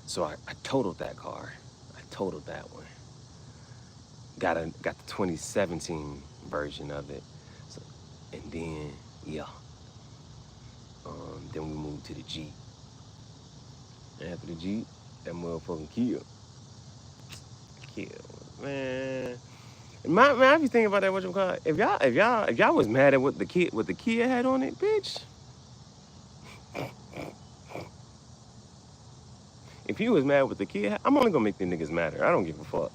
so I totaled that car. I totaled that one. Got the 2017 version of it. So, and then then we moved to the Jeep. And after the Jeep, that motherfucking Kia. Man. Man, I be thinking about that. What you call it? If y'all was mad at what the Kia had on it, bitch. If you was mad with the Kia, I'm only gonna make the niggas madder. I don't give a fuck.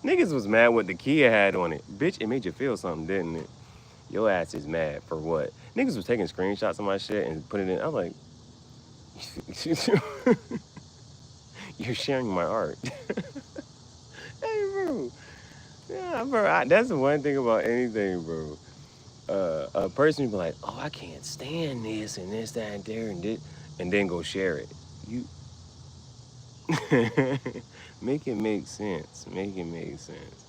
Niggas was mad what the Kia had on it. Bitch, it made you feel something, didn't it? Your ass is mad for what? Niggas was taking screenshots of my shit and putting it in. I'm like, you're sharing my art. Hey, bro. Yeah, bro. That's the one thing about anything, bro. A person be like, oh, I can't stand this and this, that, and there, and this, and then go share it. You make it make sense. Make it make sense.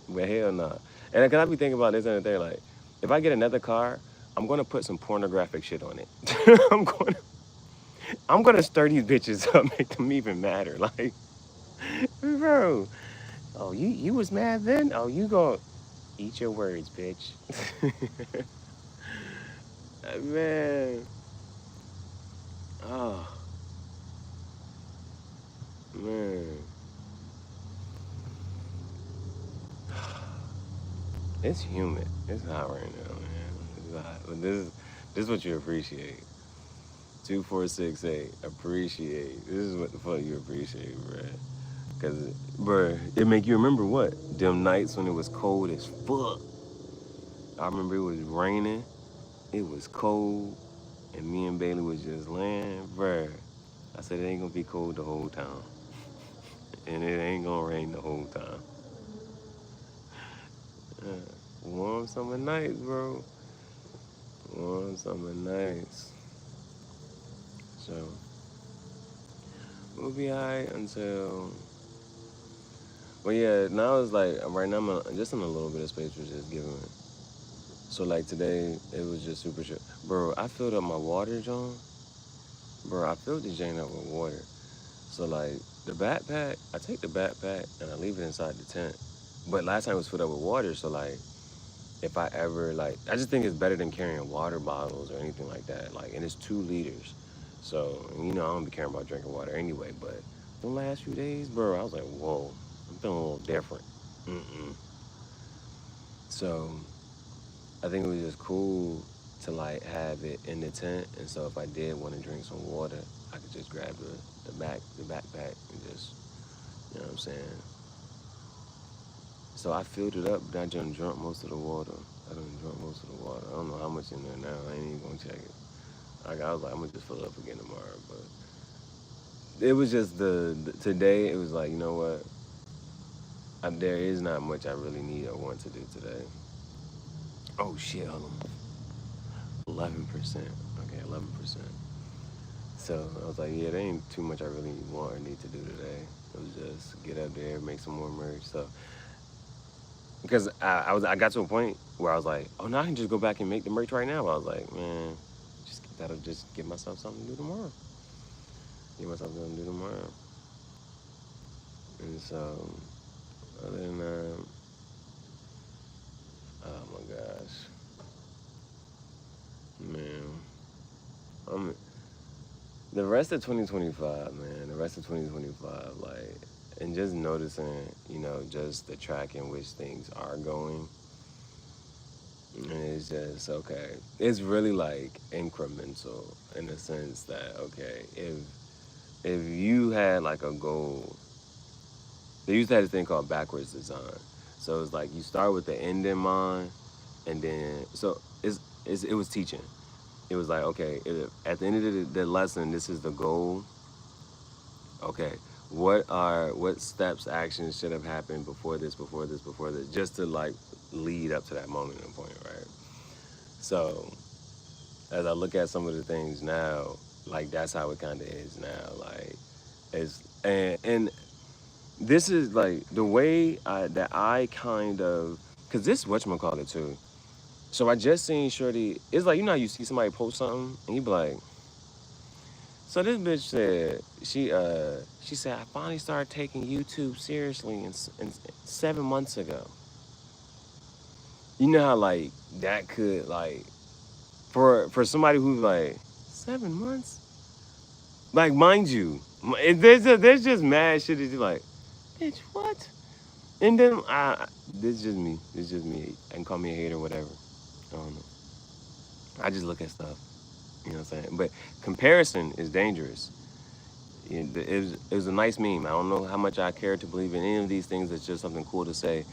But hell no. Nah. And cause I be thinking about this and there, like, if I get another car, I'm gonna put some pornographic shit on it. I'm gonna stir these bitches up, make them even madder. Like, bro, oh you was mad then? Oh, you go eat your words, bitch. Man. Oh man. It's humid. It's hot right now, man. It's hot. But this is what you appreciate. 2468. Appreciate. This is what the fuck you appreciate, bruh. Cause, bruh, it make you remember what? Them nights when it was cold as fuck. I remember it was raining. It was cold. And me and Bailey was just laying, bruh. I said it ain't gonna be cold the whole time. And it ain't gonna rain the whole time. Warm summer nights, bro. Warm summer nights. So, we'll be alright until. Well, yeah, now it's like, right now I'm just in a little bit of space for just giving it. So, like today, it was just super shit. Bro, I filled up my water, John. Bro, I filled the drain up with water. So, like, the backpack, I take the backpack and I leave it inside the tent. But last time it was filled up with water, so, like, if I ever, like, I just think it's better than carrying water bottles or anything like that. Like, and it's 2 liters. So, you know, I don't be caring about drinking water anyway. But the last few days, bro, I was like, whoa, I'm feeling a little different. So, I think it was just cool to, like, have it in the tent. And so if I did want to drink some water, I could just grab the backpack and just, you know what I'm saying? So I filled it up, but I done drunk most of the water. I don't know how much in there now. I ain't even gonna check it. I was like, I'm gonna just fill it up again tomorrow. But it was just today. It was like, you know what? There is not much I really need or want to do today. Oh shit, hold on. 11%. Okay, 11%. So I was like, yeah, there ain't too much I really want or need to do today. It was just get up there, make some more merch. So because I got to a point where I was like, oh, now I can just go back and make the merch right now. But I was like, man, that'll just give myself something to do tomorrow. Give myself something to do tomorrow. And so, other than that, oh my gosh, man, I'm the rest of 2025, man. The rest of 2025, like, and just noticing, just the track in which things are going. And it's just okay. It's really like incremental in the sense that okay, if you had like a goal, they used to have this thing called backwards design. So it's like you start with the end in mind, and then it was teaching. It was like okay, at the end of the lesson, this is the goal. Okay, what steps, actions should have happened before this, just to like lead up to that moment and point, right? So as I look at some of the things now, like that's how it kind of is now. Like, and this is like the way that I kind of, cause this whatchamacallit too. So I just seen Shorty. It's like how you see somebody post something and you be like, so this bitch said she said I finally started taking YouTube seriously in 7 months ago. You know how like that could like for somebody who's like 7 months. Like, mind you, there's just mad shit that you're like, bitch, what? And then, this is just me. This is just me. I can call me a hater or whatever. I don't know. I just look at stuff. You know what I'm saying? But comparison is dangerous. It was a nice meme. I don't know how much I care to believe in any of these things. It's just something cool to say.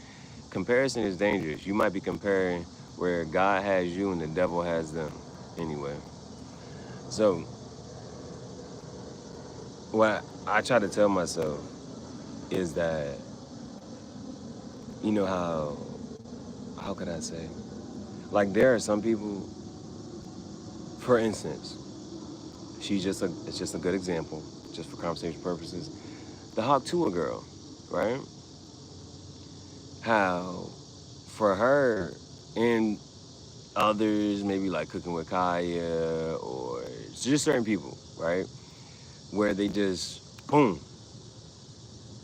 Comparison is dangerous. You might be comparing where God has you and the devil has them. Anyway. So, what I try to tell myself is that how could I say, like there are some people, for instance, it's just a good example, just for conversation purposes, the Hawk Tuah girl, right? How for her and others, maybe like Cooking with Kaya or just certain people, right? Where they just boom,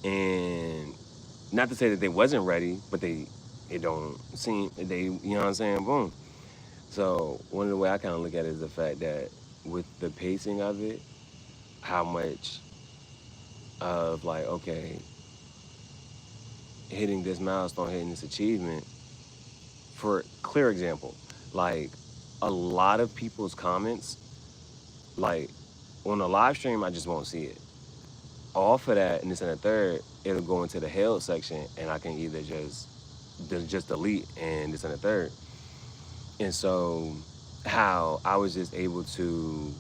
and not to say that they wasn't ready, but it don't seem they, you know what I'm saying, boom. So one of the way I kind of look at it is the fact that with the pacing of it, how much of like okay, hitting this milestone, hitting this achievement. For clear example, like a lot of people's comments, like on a live stream, I just won't see it. Off of that, and this and the third, it'll go into the held section, and I can either just delete and this and the third. And so how I was just able to,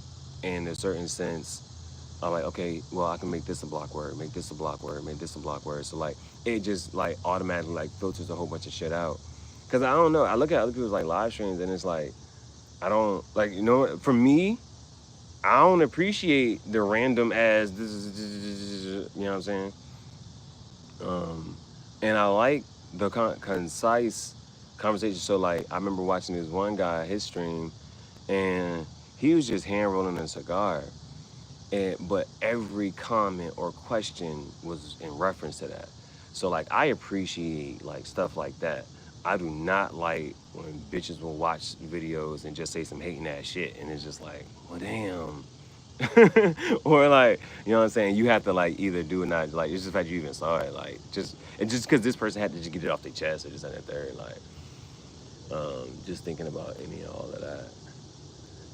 in a certain sense, I'm like, okay, well, I can make this a block word, make this a block word, make this a block word. So like, it just like automatically like filters a whole bunch of shit out. Cause I don't know, I look at other people's like live streams and it's like, I don't like, for me, I don't appreciate the random as this is, you know what I'm saying? And I like the concise conversation. So like, I remember watching this one guy, his stream, and he was just hand rolling a cigar. But every comment or question was in reference to that. So like I appreciate like stuff like that. I do not like when bitches will watch videos and just say some hating ass shit and it's just like, well damn. Or like, you know what I'm saying? You have to like either do or not. Like it's just the fact you even saw it. Like just because this person had to just get it off their chest or just that third. Like just thinking about any and all of that.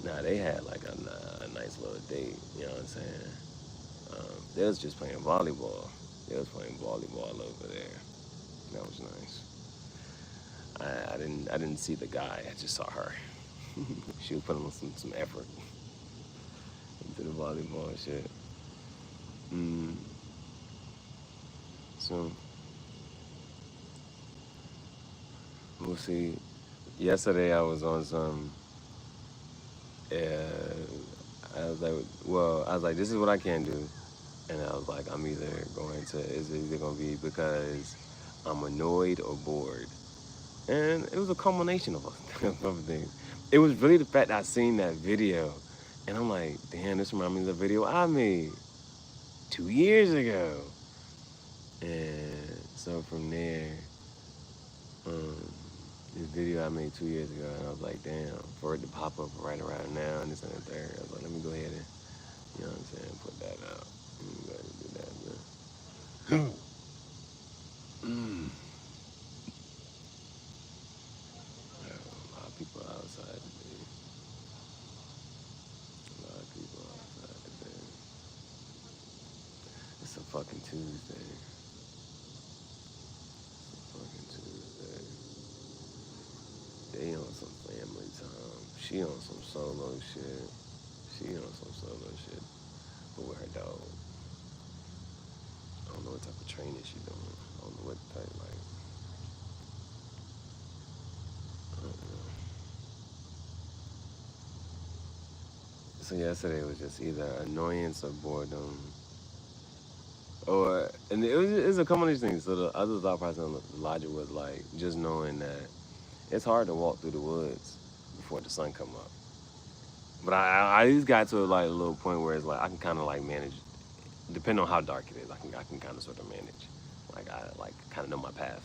Nah, they had like a nice little date. You know what I'm saying? They was just playing volleyball. They was playing volleyball over there. That was nice. I didn't see the guy. I just saw her. She was putting some effort into the volleyball and shit. So we'll see. Yesterday I was on some. I was like, this is what I can do. And I was like, it's either going to be because I'm annoyed or bored. And it was a culmination of of things. It was really the fact that I seen that video, and I'm like, damn, this reminds me of the video I made 2 years ago. And so from there, um, this video I made 2 years ago, and I was like, damn, for it to pop up right around now and this and the third, I was like, let me go ahead and, you know what I'm saying, put that out. Let me go ahead and do that, man. Mm. A lot of people outside today. A lot of people outside today. It's a fucking Tuesday. It's a fucking Tuesday. They on some family time. She on some solo shit. She on some solo shit. But with her dog. I don't know what type of training she doing. I don't know what type, like, I don't know. So yesterday was just either annoyance or boredom. Or, and it was a combination of things. So the other thought process and the logic was like, just knowing that it's hard to walk through the woods before the sun come up. But I just got to like a little point where it's like I can kind of like manage, depending on how dark it is. I can kind of sort of manage, like I like kind of know my path.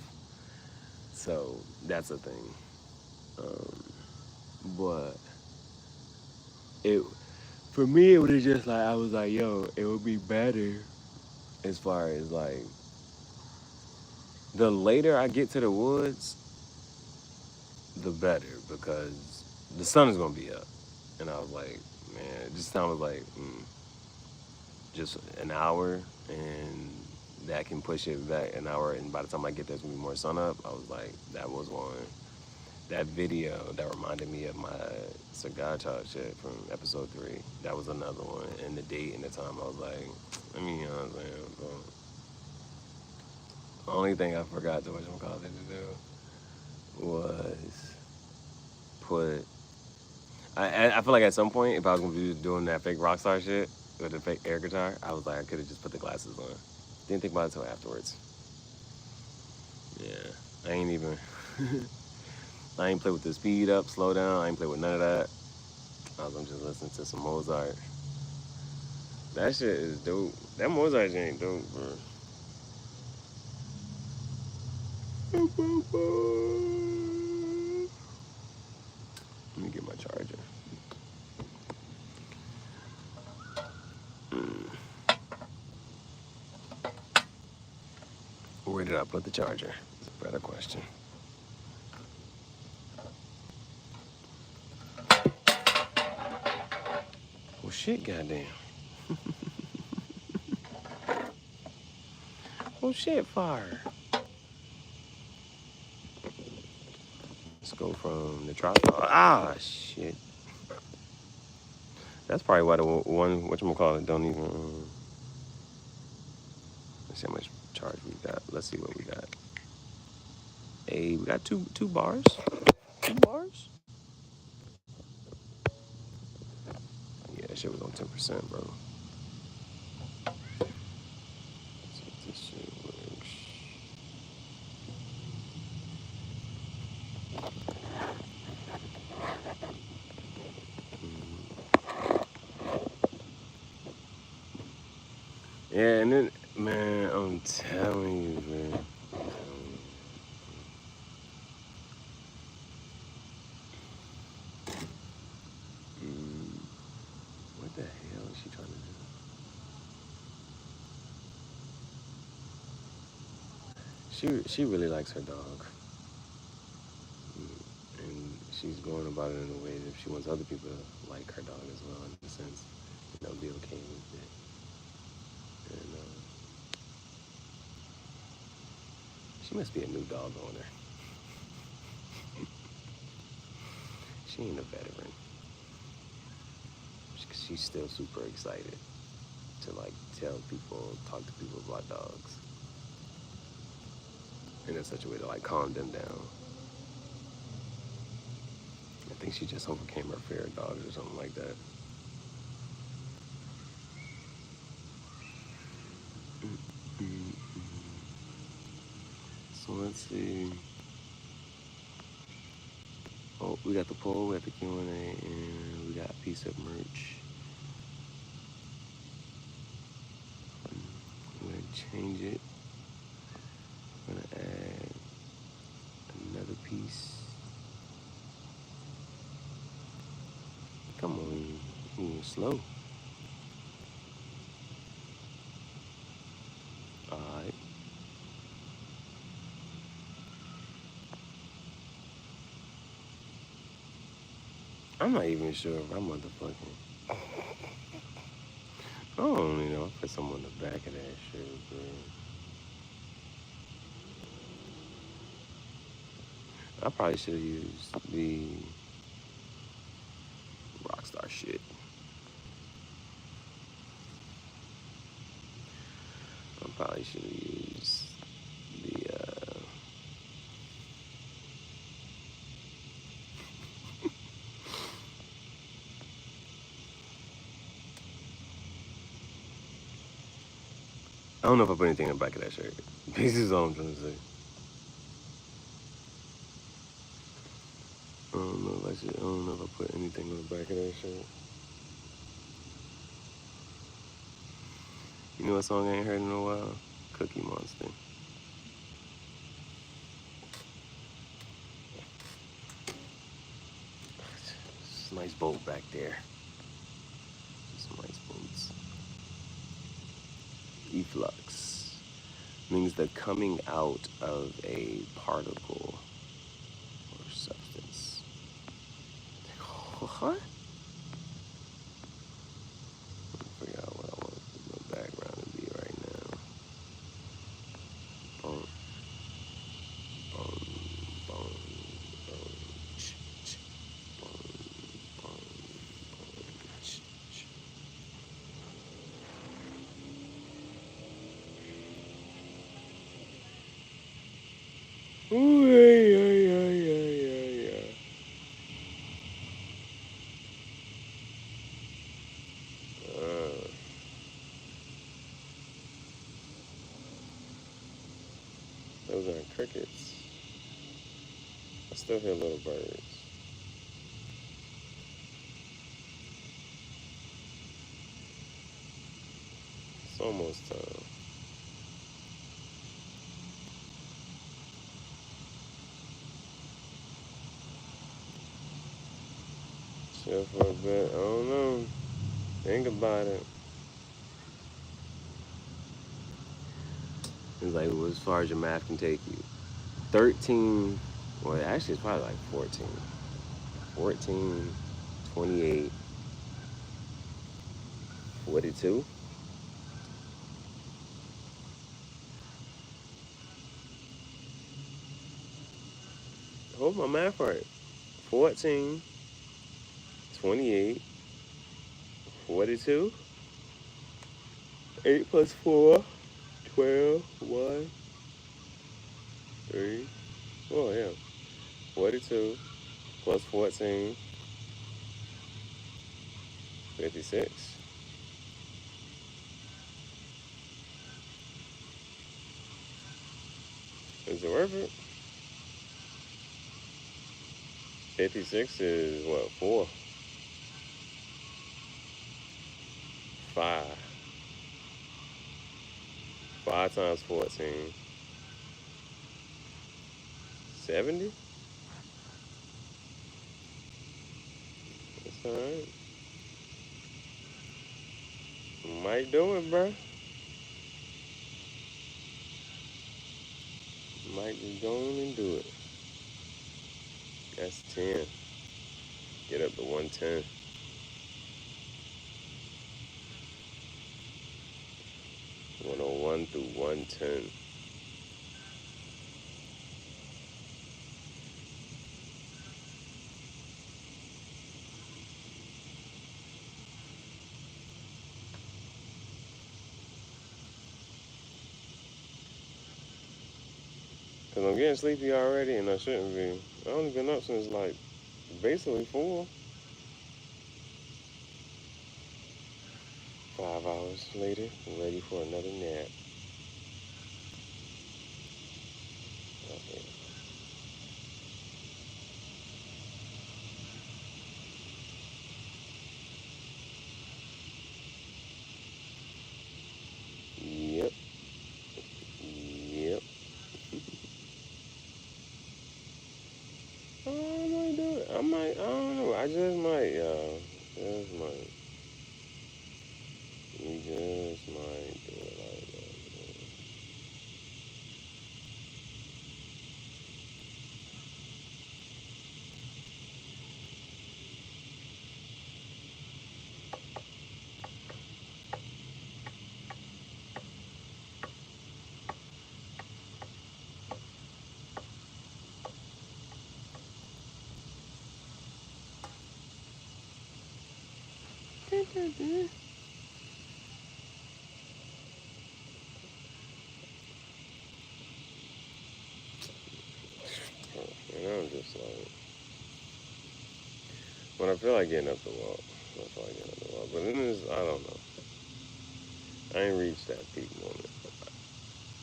So that's a thing. But it for me it was just like I was like, yo, it would be better as far as like the later I get to the woods, the better because the sun is gonna be up. And I was like, man, it just sounded like just an hour, and that can push it back an hour. And by the time I get there, it's gonna be more sun up. I was like, that was one. That video that reminded me of my cigar talk shit from episode 3. That was another one. And the date and the time, I was like, I mean, you know what I'm saying? The only thing I forgot to whatchamacallit to do was put. I feel like at some point, if I was gonna be doing that fake rockstar shit with the fake air guitar, I was like, I could have just put the glasses on. Didn't think about it until afterwards. Yeah, I ain't even. I ain't play with the speed up, slow down. I ain't play with none of that. I'm just listening to some Mozart. That shit is dope. That Mozart shit ain't dope, bro. Let me get my charger. Where did I put the charger? It's a better question. Well, shit, goddamn. Well, shit, fire. Let's go from the tripod. Ah, shit. That's probably why the one, whatchamacallit, don't even. Let's see how much charge we got. Let's see what we got. Hey, we got two bars. 2 bars? Yeah, that shit was on 10%, bro. Let's see if this shit works. Yeah, and then, man, I'm telling you, man. What the hell is she trying to do? She really likes her dog. And she's going about it in a way that she wants other people to like her dog as well, in a sense. And they'll be okay with it. And she must be a new dog owner. She ain't a veteran. She's still super excited to like tell people, talk to people about dogs. And in such a way to like calm them down. I think she just overcame her fear of dogs or something like that. So let's see. Oh, we got the poll, we got the Q&A, and we got a piece of merch. I'm gonna change it. I'm gonna add another piece. Come on, moving slow. Alright. I'm not even sure if I'm motherfucking. I don't even know. I put something on the back of that shit, bro. I probably should have used the Rockstar shit. I probably should have used the I don't know if I put anything in the back of that shirt. This is all I'm trying to say. I don't know if I put anything on the back of that shirt. You know what song I ain't heard in a while? Cookie Monster. It's a nice boat back there. Some nice boats. Efflux means the coming out of a particle or substance. What? Figure out what I want the background to be right now. Boom, boom, boom, boom, boom, boom, boom. Ooh, yeah. Those aren't crickets. I still hear little birds. It's almost time. Chill for a bit. I don't know. Think about it. It's like as far as your math can take you. 13, well, actually, it's probably like 14. 14, 28, 42. Hold my math right. 14, 28, 42. 8 plus 4, 12, 1, 3. Oh, yeah. 42 plus 14, 56. Is it worth it? 56 is what, 4? 5. 5 times 14. 70? That's alright. Might do it, bro. Might just go on and do it. That's 10. Get up to 110. 101 through 110. Cause I'm getting sleepy already and I shouldn't be. I only been up since like basically 4. 5 hours later, ready for another nap. Okay. I just might, y'all. Just might. We just might do it like that. And I'm just like, when I feel like getting up the wall, I feel like getting up the wall. But then it's, I don't know. I ain't reached that peak moment.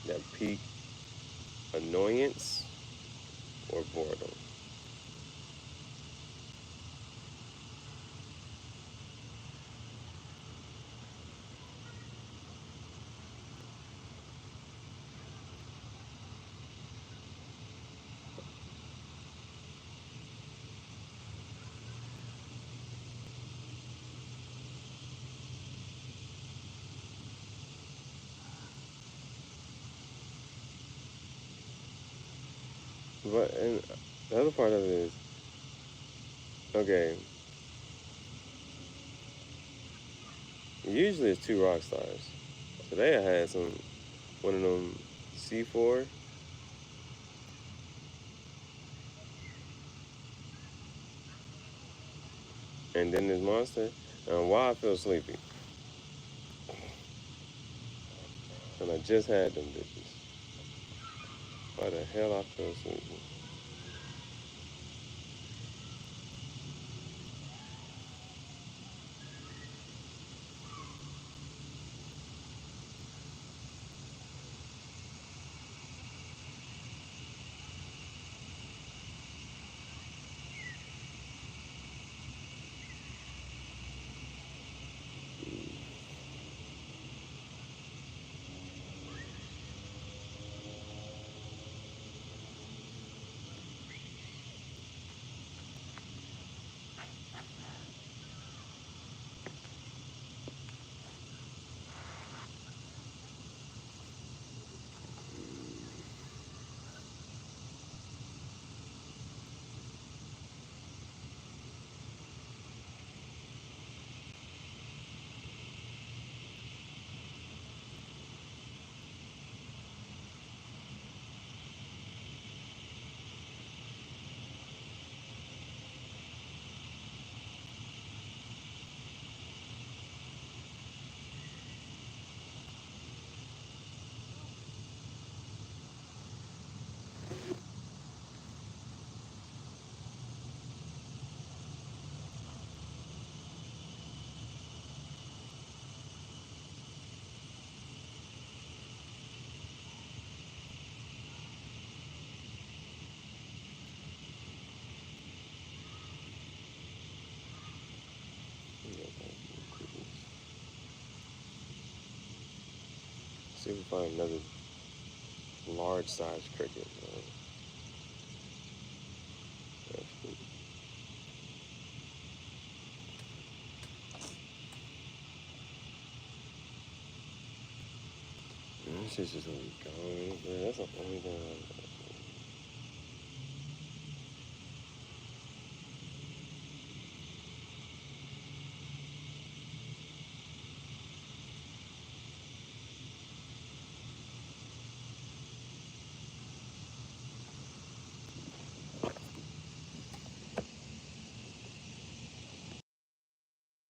That peak annoyance or boredom. But and the other part of it is, okay, usually it's two rock stars. Today I had one of them C4, and then this monster. And why I feel sleepy, and I just had them bitches. Why the hell I feel sleepy? See if we find another large size cricket. This shit's just gonna be gone. That's the only thing.